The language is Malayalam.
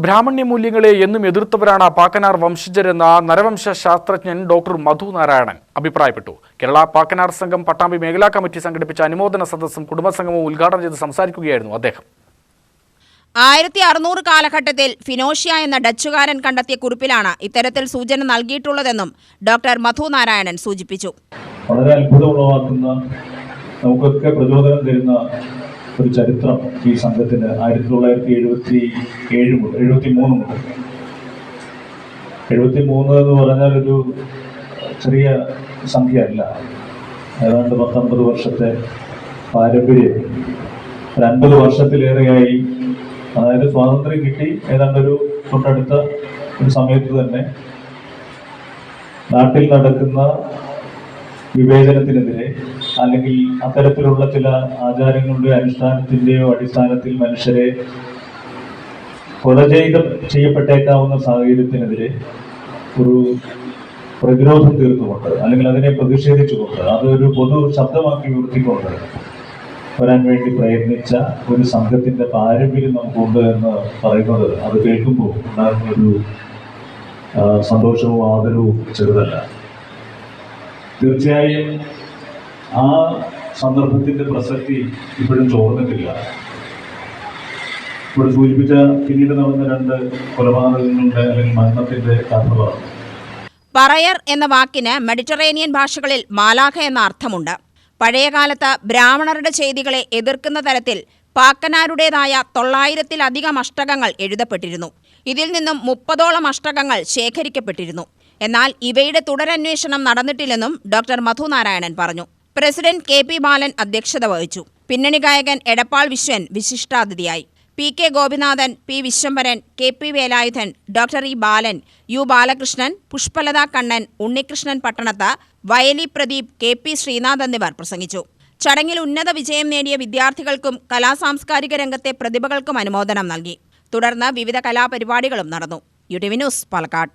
ബ്രാഹ്മണ്യ മൂല്യങ്ങളെ എന്നും എതിർത്തവരാണ് പാക്കനാർ വംശജരെന്ന നരവംശ ശാസ്ത്രജ്ഞൻ ഡോക്ടർ മധു നാരായണൻ അഭിപ്രായപ്പെട്ടു. കേരള പാക്കനാർ സംഘം പട്ടാമ്പി മേഖലാ കമ്മിറ്റി സംഘടിപ്പിച്ച അനുമോദന സദസ്സും കുടുംബസംഗമവും ഉദ്ഘാടനം ചെയ്ത് സംസാരിക്കുകയായിരുന്നു അദ്ദേഹം. 1600 കാലഘട്ടത്തിൽ ഫിനോഷ്യ എന്ന ഡച്ചുകാരൻ കണ്ടെത്തിയ കുറിപ്പിലാണ് ഇത്തരത്തിൽ സൂചന നൽകിയിട്ടുള്ളതെന്നും ഡോക്ടർ മധു നാരായണൻ സൂചിപ്പിച്ചു. വളരെ അത്ഭുതമുളവാക്കുന്ന, നമുക്കൊക്കെ പ്രചോദനം തരുന്ന ഒരു ചരിത്രം ഈ സംഘത്തിന് 1973 മുതൽ 73 എന്ന് പറഞ്ഞാൽ ഒരു ചെറിയ സംഖ്യ അല്ല. ഏതാണ്ട് 19 വർഷത്തെ പാരമ്പര്യം, 50 വർഷത്തിലേറെയായി. അതായത് സ്വാതന്ത്ര്യം കിട്ടി ഏതാണ്ടൊരു തൊട്ടടുത്ത ഒരു സമയത്ത് തന്നെ നാട്ടിൽ നടക്കുന്ന വിവേചനത്തിനെതിരെ അല്ലെങ്കിൽ അത്തരത്തിലുള്ള ചില ആചാരങ്ങളുടെ അനുഷ്ഠാനത്തിന്റെയോ അടിസ്ഥാനത്തിൽ മനുഷ്യരെ കൊല ചെയ്യപ്പെട്ടേക്കാവുന്ന സാഹചര്യത്തിനെതിരെ ഒരു പ്രതിരോധം തീർത്തുകൊണ്ട് അല്ലെങ്കിൽ അതിനെ പ്രതിഷേധിച്ചുകൊണ്ട് അതൊരു പൊതു ശബ്ദമാക്കി ഉയർത്തിക്കൊണ്ട് വരാൻ വേണ്ടി പ്രയത്നിച്ച ഒരു സംഘത്തിന്റെ പാരമ്പര്യം നമുക്കുണ്ട് എന്ന് പറയുന്നത്, അത് കേൾക്കുമ്പോൾ ഉണ്ടാകുന്നൊരു സന്തോഷവും ആദരവും ചെറുതല്ല. തീർച്ചയായും ആ സന്ദർഭത്തിന്റെ പ്രസക്തി ഇപ്പോഴും ചോർന്നിട്ടില്ല. ഇവിടെ സൂചിപ്പിച്ച പിന്നീട് നടന്ന 2 കൊലപാതകങ്ങളുടെ അല്ലെങ്കിൽ മരണത്തിന്റെ കാരണമാണ്. പറയർ എന്ന വാക്കിന് മെഡിറ്ററേനിയൻ ഭാഷകളിൽ മാലാഖ എന്ന അർത്ഥമുണ്ട്. പഴയകാലത്ത് ബ്രാഹ്മണരുടെ ചെയ്തികളെ എതിർക്കുന്ന തരത്തിൽ പാക്കനാരുടേതായ 900-ലധികം അഷ്ടകങ്ങൾ എഴുതപ്പെട്ടിരുന്നു. ഇതിൽ നിന്നും 30ഓളം അഷ്ടകങ്ങൾ ശേഖരിക്കപ്പെട്ടിരുന്നു. എന്നാൽ ഇവയുടെ തുടരന്വേഷണം നടന്നിട്ടില്ലെന്നും ഡോക്ടർ മധു നാരായണൻ പറഞ്ഞു. പ്രസിഡന്റ് കെ പി ബാലൻ അധ്യക്ഷത വഹിച്ചു. പിന്നണി ഗായകൻ എടപ്പാൾ വിശ്വൻ വിശിഷ്ടാതിഥിയായി. P K Gopinathan, P Vishwambharan, K P Velayudhan, doctor E Balan, U Balakrishnan, Pushpalatha Kannan, Unnikrishnan Pattanath, Vayali Pradeep, K P Sreenath എന്നിവർ പ്രസംഗിച്ചു. ചടങ്ങിൽ ഉന്നത വിജയം നേടിയ വിദ്യാർത്ഥികൾക്കും കലാസാംസ്കാരിക രംഗത്തെ പ്രതിഭകൾക്കും അനുമോദനം നൽകി. തുടർന്ന് വിവിധ കലാപരിപാടികളും നടന്നു. UTV news, Palakkad.